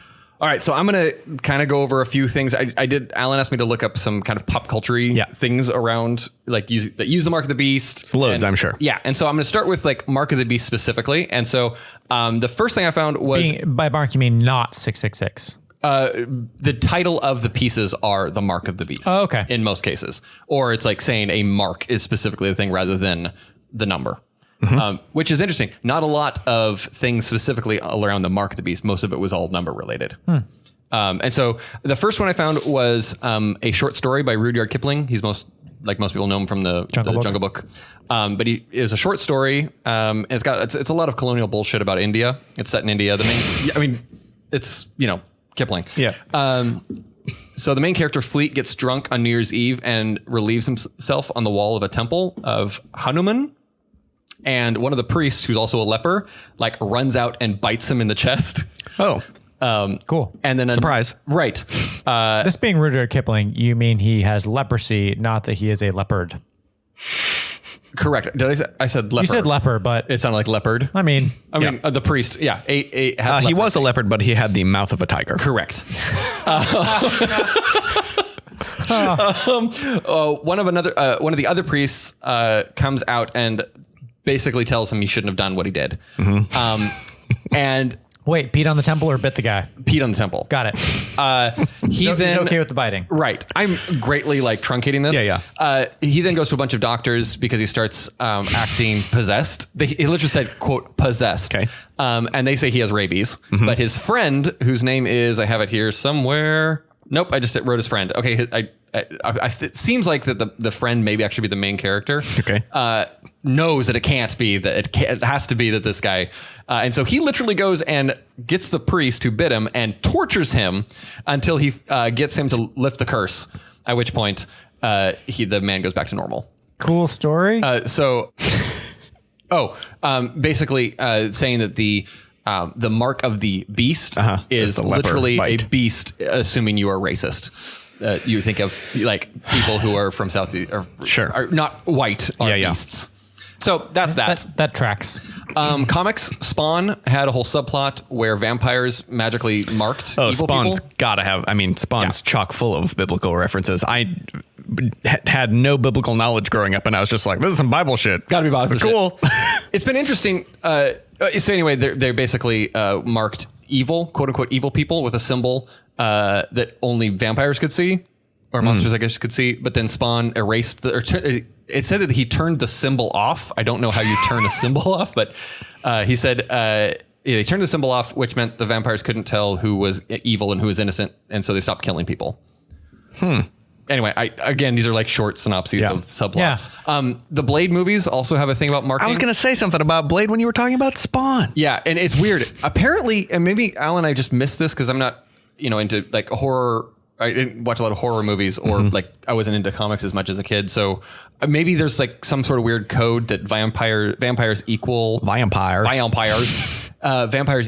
All right, so I'm going to kind of go over a few things. Alan asked me to look up some kind of pop culture-y things around, like use the Mark of the Beast. It's loads, I'm sure. Yeah, and so I'm going to start with like Mark of the Beast specifically. And so the first thing I found was by Mark, you mean not 666. the title of the pieces are the Mark of the Beast. Oh, okay. In most cases. Or it's like saying a mark is specifically the thing rather than the number. Which is interesting. Not a lot of things specifically around the Mark of the Beast. Most of it was all number related. And so the first one I found was a short story by Rudyard Kipling. He's most people know him from the Jungle Book. But it was a short story. And it's a lot of colonial bullshit about India. It's set in India. It's, Kipling. Yeah. So the main character, Fleet, gets drunk on New Year's Eve and relieves himself on the wall of a temple of Hanuman. And one of the priests, who's also a leper, like runs out and bites him in the chest. Oh, Cool. And then surprise. Right. This being Rudyard Kipling, you mean he has leprosy, not that he is a leopard. Correct. Did I said leper? You said leper, but It sounded like leopard. I mean, The priest. Yeah. he was a leopard, but he had the mouth of a tiger. Correct. One of the other priests comes out and basically tells him he shouldn't have done what he did. And wait, peed on the temple or bit the guy? peed on the temple. Got it. He's okay with the biting. Right. I'm greatly truncating this. Yeah. He then goes to a bunch of doctors because he starts acting possessed. He literally said, quote, possessed. Okay. And they say he has rabies. But his friend, whose name is, I have it here somewhere. Nope, I just wrote his friend. Okay, it seems like that the friend maybe actually be the main character. Okay. Knows that it can't be that it has to be that this guy. And so he literally goes and gets the priest who bit him and tortures him until he gets him to lift the curse. At which point, the man goes back to normal. Cool story. Basically saying that the mark of the beast is the leper literally bite. a beast, assuming you are racist. You think of people who are from South or Sure. are not white are Yeah. beasts. So that's that. that tracks. Comics, Spawn had a whole subplot where vampires magically marked evil Spawn's people. gotta have. I mean, Spawn's chock full of biblical references. I had no biblical knowledge growing up, and I was just like, "This is some Bible shit." Gotta be Bible cool. It's been interesting. So anyway, they're basically marked evil, quote unquote, evil people with a symbol that only vampires could see, or monsters, I guess you could see. But then Spawn erased it said that he turned the symbol off. I don't know how you turn a symbol off, but he said they turned the symbol off, which meant the vampires couldn't tell who was evil and who was innocent, and so they stopped killing people. Anyway, again, these are like short synopses of subplots. Yeah. The Blade movies also have a thing about marketing. I was going to say something about Blade when you were talking about Spawn. Yeah, and it's weird. Apparently, and maybe Alan, I just missed this because I'm not, into like horror. I didn't watch a lot of horror movies, or like I wasn't into comics as much as a kid. So maybe there's like some sort of weird code that vampires equal vampires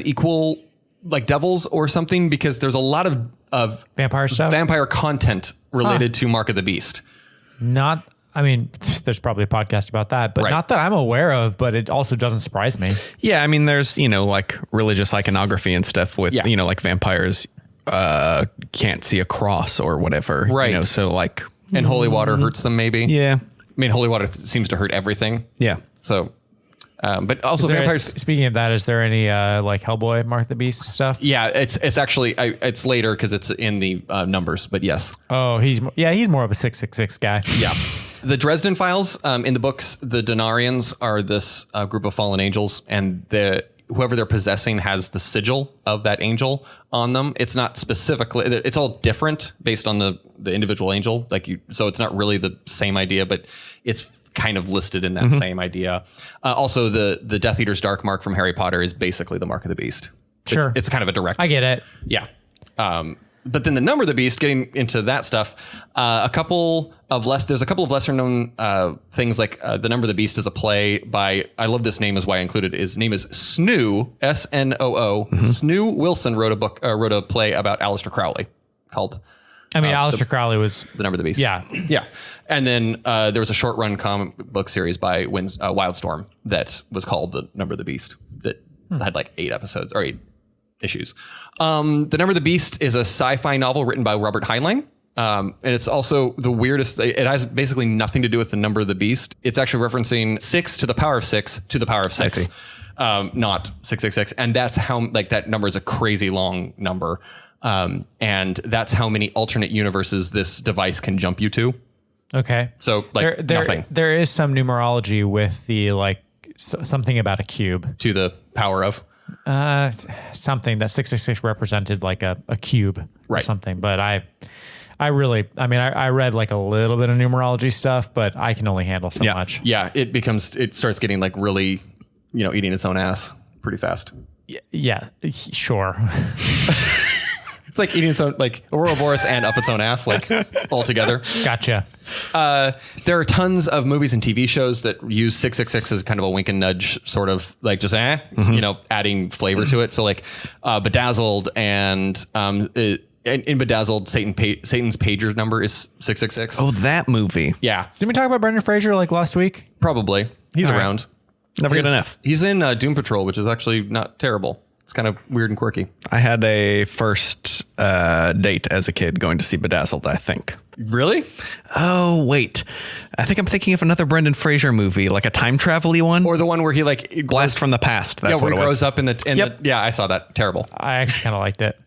equal like devils or something, because there's a lot of Vampire stuff? vampire content related to Mark of the Beast. There's probably a podcast about that, but not that I'm aware of, but it also doesn't surprise me. Yeah, I mean, there's, like religious iconography and stuff with, like vampires can't see a cross or whatever. Right. So like... And holy water hurts them maybe. Yeah. I mean, holy water seems to hurt everything. Yeah. So... but also vampires. Speaking of that, is there any like Hellboy, Mark of the Beast stuff? Yeah, it's actually it's later because it's in the numbers. But yes. Oh, he's more of a 666 guy. Yeah. The Dresden Files in the books, the Denarians are this group of fallen angels, and whoever they're possessing has the sigil of that angel on them. It's not specifically. It's all different based on the individual angel. So it's not really the same idea, but it's kind of listed in that same idea. Also, the Death Eater's dark mark from Harry Potter is basically the Mark of the Beast. Sure. It's kind of a direct. I get it. Yeah. But then the Number of the Beast, getting into that stuff, there's a couple of lesser known things, like the Number of the Beast is a play by, I love this name, is why I included it. His name is Snoo, Snoo. Snoo Wilson wrote a play about Aleister Crowley called... Aleister Crowley was the Number of the Beast. Yeah. Yeah. And then there was a short run comic book series by Wildstorm that was called The Number of the Beast that had like 8 episodes or 8 issues. The Number of the Beast is a sci-fi novel written by Robert Heinlein. And it's also the weirdest. It has basically nothing to do with the Number of the Beast. It's actually referencing 6 to the power of 6 to the power of 6. Not 666. And that's how, like, that number is a crazy long number. And that's how many alternate universes this device can jump you to. Okay. So like nothing. There is some numerology with the like something about a cube. To the power of? Something that 666 represented like a cube or something. But I read like a little bit of numerology stuff, but I can only handle so much. Yeah. It starts getting like really, eating its own ass pretty fast. Yeah, sure. It's like eating its own, like Ouroboros and up its own ass, like all together. Gotcha. There are tons of movies and TV shows that use 666 as kind of a wink and nudge, sort of like just adding flavor to it. So like Bedazzled and in Bedazzled, Satan's pager number is 666. Oh, that movie. Yeah. Didn't we talk about Brendan Fraser like last week? Probably. He's around. Never good enough. He's in Doom Patrol, which is actually not terrible. It's kind of weird and quirky. I had a first date as a kid going to see Bedazzled, I think. Really? Oh, wait. I think I'm thinking of another Brendan Fraser movie, like a time travel-y one. Or the one where he like... Blast from the Past. That's where what he it grows up in the... Yeah, I saw that. Terrible. I actually kind of liked it.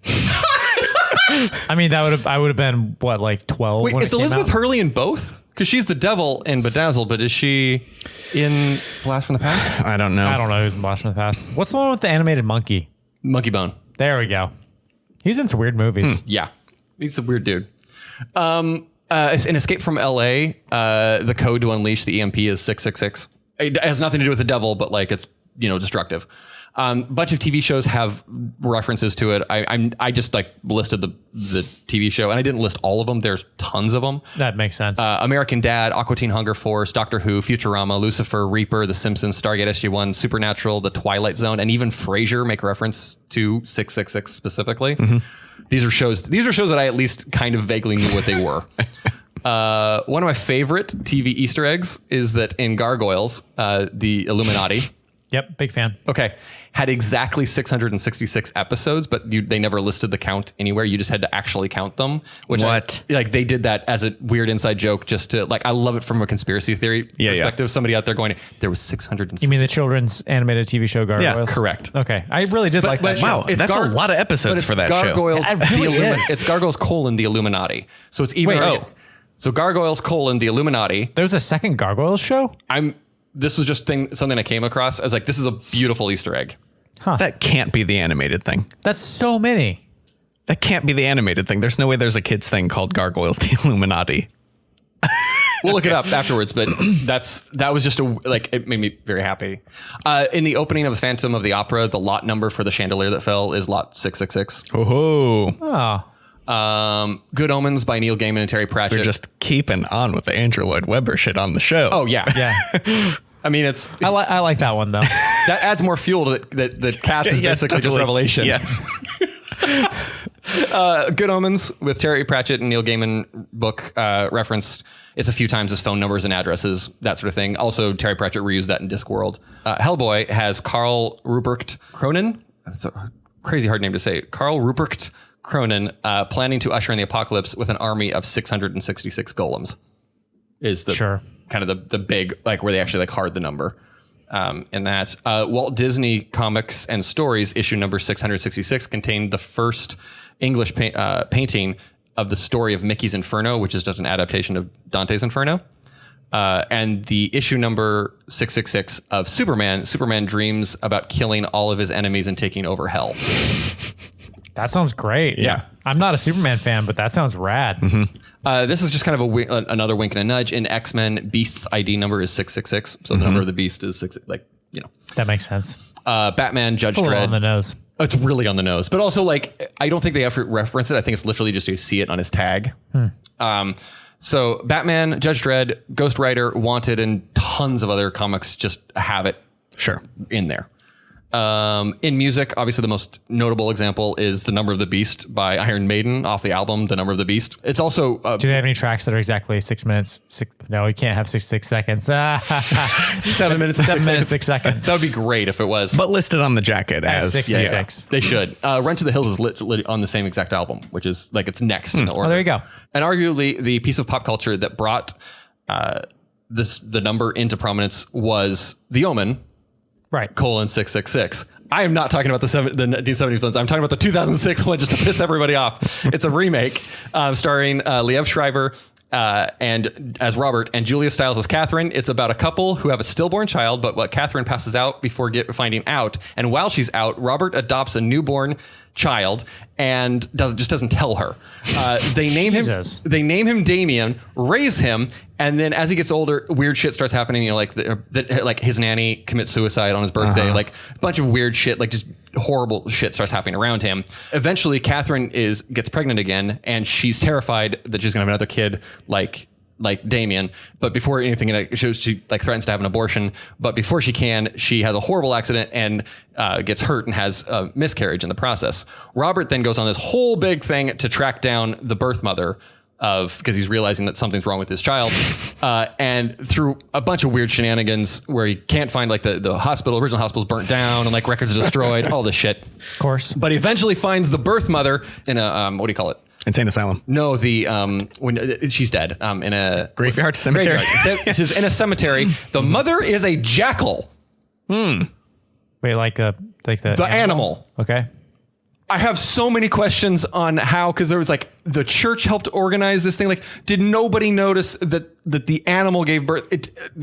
I would have been, what, like 12 Wait, when is it came Elizabeth out? Hurley in both? Because she's the devil in Bedazzled, but is she in Blast from the Past? I don't know. I don't know who's in Blast from the Past. What's the one with the animated monkey? Monkey Bone. There we go. He's in some weird movies. Yeah. He's a weird dude. In Escape from LA, the code to unleash the EMP is 666. It has nothing to do with the devil, but like it's, destructive. Bunch of TV shows have references to it. I just like listed the TV show, and I didn't list all of them. There's tons of them. That makes sense. American Dad, Aqua Teen Hunger Force, Doctor Who, Futurama, Lucifer, Reaper, The Simpsons, Stargate SG-1, Supernatural, The Twilight Zone, and even Frasier make reference to 666 specifically. Mm-hmm. These are shows that I at least kind of vaguely knew what they were. One of my favorite TV Easter eggs is that in Gargoyles, the Illuminati Yep, big fan. Okay. Had exactly 666 episodes, but they never listed the count anywhere. You just had to actually count them. Which What? They did that as a weird inside joke just to, I love it from a conspiracy theory perspective. Somebody out there going, there was 666. You mean the children's animated TV show Gargoyles? Yeah, correct. Okay, I really did like that. Wow, It's that's a lot of episodes for that show. Gargoyles, It really is. It's Gargoyles : the Illuminati. So it's even. Wait, So Gargoyles : the Illuminati. There's a second Gargoyles show? This was just something I came across. I was like, this is a beautiful Easter egg. That can't be the animated thing. That's so many. That can't be the animated thing. There's no way there's a kids thing called Gargoyles: The Illuminati. We'll look it up afterwards, but that was just it made me very happy. In the opening of the Phantom of the Opera, the lot number for the chandelier that fell is lot 666. Oh, Oh, Good Omens by Neil Gaiman and Terry Pratchett. we're just keeping on with the Andrew Lloyd Webber shit on the show. Oh yeah. yeah. I mean, I like that one, though. that adds more fuel to that Cats is Yeah, basically just totally. Revelation. Yeah. Good Omens with Terry Pratchett and Neil Gaiman book referenced it's a few times as phone numbers and addresses, that sort of thing. Also, Terry Pratchett reused that in Discworld. Hellboy has Karl Ruprecht Cronin. That's a crazy hard name to say. Karl Ruprecht Cronin planning to usher in the apocalypse with an army of 666 golems. Is the kind of the big, where they actually hard the number. In that Walt Disney Comics and Stories issue number 666 contained the first English painting of the story of Mickey's Inferno, which is just an adaptation of Dante's Inferno. And the issue number 666 of Superman. Superman dreams about killing all of his enemies and taking over hell. That sounds great. Yeah. I'm not a Superman fan, but that sounds rad. Mm-hmm. This is just kind of another wink and a nudge. In X-Men, Beast's ID number is 666. So the number of the Beast is That makes sense. Batman, Judge It's a little Dredd. on the nose. It's really on the nose, but also I don't think they ever reference it. I think it's literally just you see it on his tag. So Batman, Judge Dredd, Ghost Rider, Wanted, and tons of other comics just have it Sure. in there. In music, obviously the most notable example is The Number of the Beast by Iron Maiden off the album The Number of the Beast. It's also Do they have any tracks that are exactly 6 minutes? No, you can't have 6 seconds. 7 minutes, 7 minutes, 6 seconds. That would be great if it was. But listed on the jacket as 666. They should. Run to the Hills is lit on the same exact album, which is it's next in the order. Oh, there you go. And arguably the piece of pop culture that brought the number into prominence was The Omen, Right. 666. I am not talking about the 1970s ones. I'm talking about the 2006 one just to piss everybody off. It's a remake starring Liev Schreiber and as Robert and Julia Stiles as Catherine. It's about a couple who have a stillborn child, but what Catherine passes out before finding out. And while she's out, Robert adopts a newborn child and doesn't tell her. They name Jesus. They name him Damien, raise him, and then as he gets older, weird shit starts happening. Like his nanny commits suicide on his birthday. Like a bunch of weird shit, just horrible shit starts happening around him. Eventually, Catherine gets pregnant again, and she's terrified that she's gonna have another kid like Damien. But before anything, she threatens to have an abortion. But before she can, she has a horrible accident and gets hurt and has a miscarriage in the process. Robert then goes on this whole big thing to track down the birth mother because he's realizing that something's wrong with his child. And through a bunch of weird shenanigans where he can't find the hospital, original hospital's burnt down and records are destroyed, all this shit. Of course. But he eventually finds the birth mother in a, what do you call it? Insane Asylum. No, when she's dead, in a Graveyard cemetery. She's in a cemetery. The mother is a jackal. Wait, the Animal. Okay. I have so many questions on how, because there was the church helped organize this thing. Did nobody notice that the animal gave birth?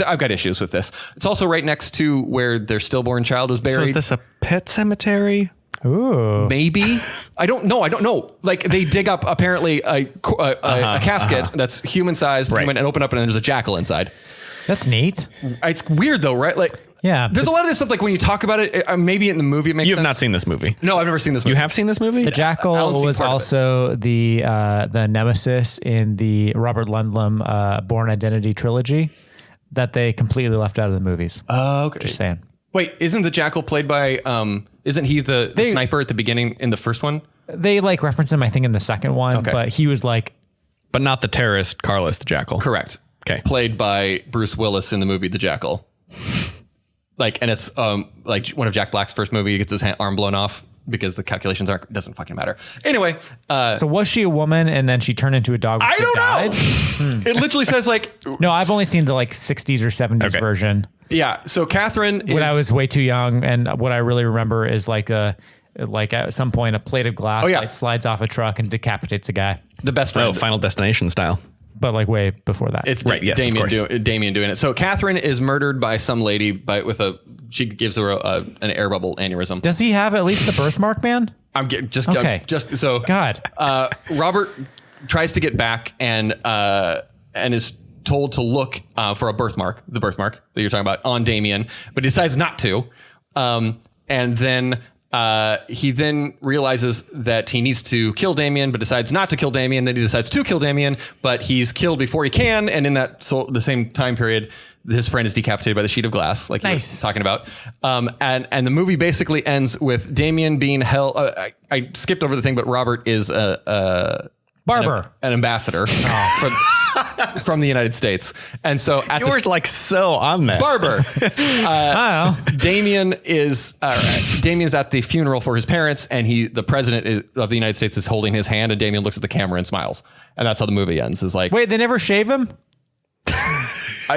I've got issues with this. It's also right next to where their stillborn child was buried. So is this a pet cemetery? Ooh. Maybe. I don't know. They dig up apparently a casket that's human sized and open up and there's a jackal inside. That's neat. It's weird though, right? Yeah. There's a lot of this stuff when you talk about it, maybe in the movie it makes You have sense. not seen this movie. No, I've never seen this movie. You have seen this movie? The jackal Alan's seen was part of it. also the nemesis in the Robert Ludlum Born Identity trilogy that they completely left out of the movies. Oh, okay. Just saying. Wait, isn't the jackal played by, isn't he the sniper at the beginning in the first one? They reference him, I think, in the second one, Okay. but he was But not the terrorist Carlos the Jackal. Correct. Okay. Played by Bruce Willis in the movie The Jackal. like, and it's like one of Jack Black's first movie. He gets his arm blown off because the calculations aren't, doesn't fucking matter. Anyway. So was she a woman and then she turned into a dog? I don't know. It literally says like, No, I've only seen the like 60s or 70s version. yeah. So Catherine When I was way too young, and what I really remember is like at some point a plate of glass like slides off a truck and decapitates a guy. the best friend. Final Destination style. But like way before that. It's Right, yes, of course. Damien doing it. So Catherine is murdered by some lady she gives her an air bubble aneurysm. Does he have at least the birthmark, man? I'm getting Okay. just so God. Robert tries to get back and is told to look for the birthmark that you're talking about on Damien, but he decides not to. And then he then realizes that he needs to kill Damien, but decides not to kill Damien. Then he decides to kill Damien, but he's killed before he can. And in the same time period, his friend is decapitated by the sheet of glass, like you were talking about. And the movie basically ends with Damien being held. I skipped over the thing, but Robert is Barber. an ambassador from the United States. And so at You were like so on that. Barber. I don't know. Damien's at the funeral for his parents, and the president of the United States is holding his hand, and Damien looks at the camera and smiles, and that's how the movie ends. Is like, Wait, they never shave him?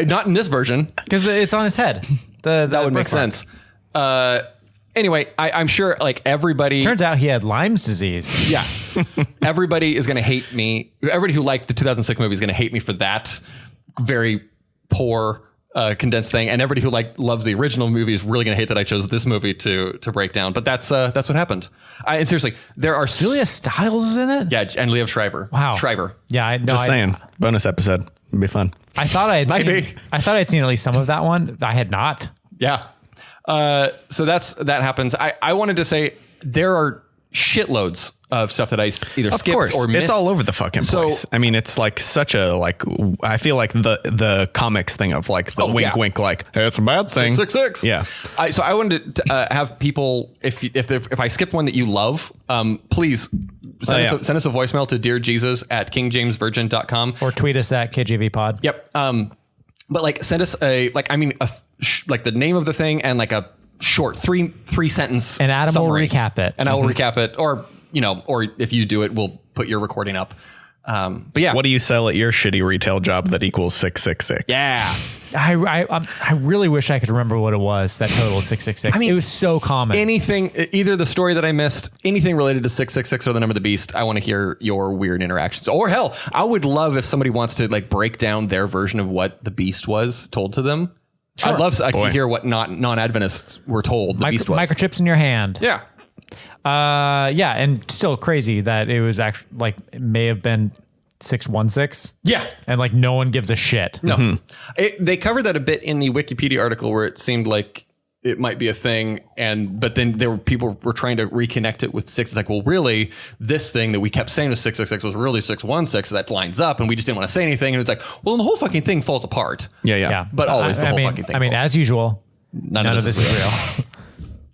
not in this version. Because it's on his head. That would make birthmark. sense. Anyway, I'm sure like everybody. Turns out he had Lyme's disease. Yeah, everybody is going to hate me. Everybody who liked the 2006 movie is going to hate me for that very poor condensed thing, and everybody who loves the original movie is really going to hate that I chose this movie to break down. But that's what happened. And seriously, there are Julia Stiles is in it? yeah, and Liev Schreiber. Wow. Schreiber. Yeah, I know. Just saying. Bonus episode. It'd be fun. I thought I had Might seen. be. I thought I'd seen at least some of that one. I had not. Yeah. So that happens. I wanted to say there are shitloads of stuff that I either Of skipped course, or missed. it's all over the fucking place. I mean, it's like such a I feel like the comics thing of like the wink, wink, like hey, it's a bad thing. 666. Yeah. So I wanted to have people, if I skipped one that you love, please send us a voicemail to dearjesus@kingjamesvirgin.com. Or tweet us at KJVPod. Yep. But like send us like the name of the thing and like a short three sentence And Adam summary. will recap it. And I will recap it, or if you do it, we'll put your recording up. But yeah, What do you sell at your shitty retail job that equals 666? yeah. I really wish I could remember what it was that totaled 666. I mean, it was so common. Anything, either the story that I missed, anything related to 666 or the number of the beast, I want to hear your weird interactions. Or hell, I would love if somebody wants to like break down their version of what the beast was told to them. I'd love to hear what non-Adventists were told the beast was. Microchips in your hand. Yeah. Yeah, and still crazy that it was actually like it may have been 616. Yeah. And like no one gives a shit. No. They covered that a bit in the Wikipedia article where it seemed like it might be a thing, but then people were trying to reconnect it with 6. It's like, well, really, this thing that we kept saying was 666 was really 616, so that lines up, and we just didn't want to say anything. And it's like, well, the whole fucking thing falls apart. Yeah. But always the whole mean, fucking thing. I mean, as usual, none of this is real.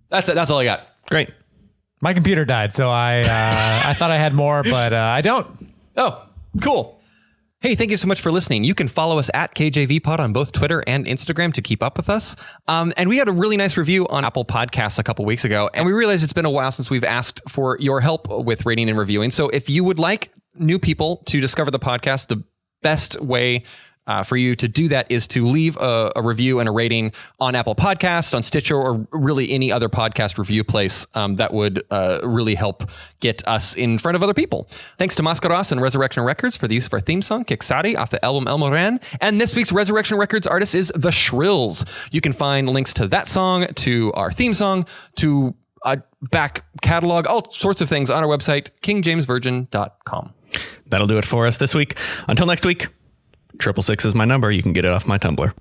That's it. That's all I got. Great. My computer died, so I thought I had more, but I don't. Oh, cool. Hey, thank you so much for listening. You can follow us at KJVPod on both Twitter and Instagram to keep up with us. And we had a really nice review on Apple Podcasts a couple weeks ago, and we realized it's been a while since we've asked for your help with rating and reviewing. So if you would like new people to discover the podcast, the best way for you to do that is to leave a review and a rating on Apple Podcasts, on Stitcher, or really any other podcast review place that would really help get us in front of other people. Thanks to Mascaras and Resurrection Records for the use of our theme song, Kixari, off the album El Moran. And this week's Resurrection Records artist is The Shrills. You can find links to that song, to our theme song, to a back catalog, all sorts of things on our website, kingjamesvirgin.com. That'll do it for us this week. Until next week. 666 is my number. You can get it off my Tumblr.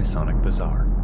Masonic Bazaar.